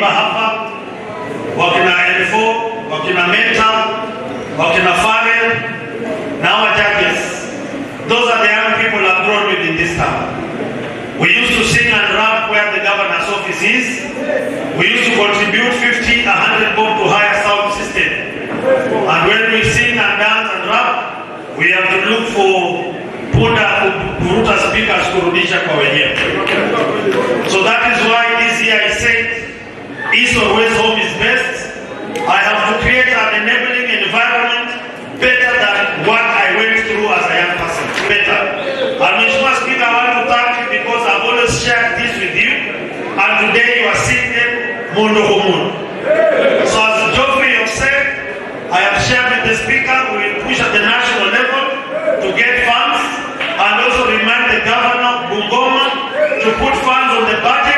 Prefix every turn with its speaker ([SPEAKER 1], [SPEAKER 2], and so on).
[SPEAKER 1] wanaoimba hapa, wakina Elfo, wakina Meta, wakina Farel, na our judges. Those are the young people I've grown with in this town. We used to sing and rap where the governor's office is. We used to contribute 50, 100 bob to hire sound system. And when we sing and dance and rap, we have to look for punda kuruta speakers kurudisha kwa wenyewe. So that is why this year I said, East or West home is best. I have to create an enabling environment better than what I went through as a young person. Better. And Mheshimiwa Speaker, I want to thank you because I've always shared this with you. And today you are seated mundo humundo. So as Geoffrey have said, I have shared with the Speaker, we will push at the national level to get funds and also remind the Governor of Bungoma to put funds on the budget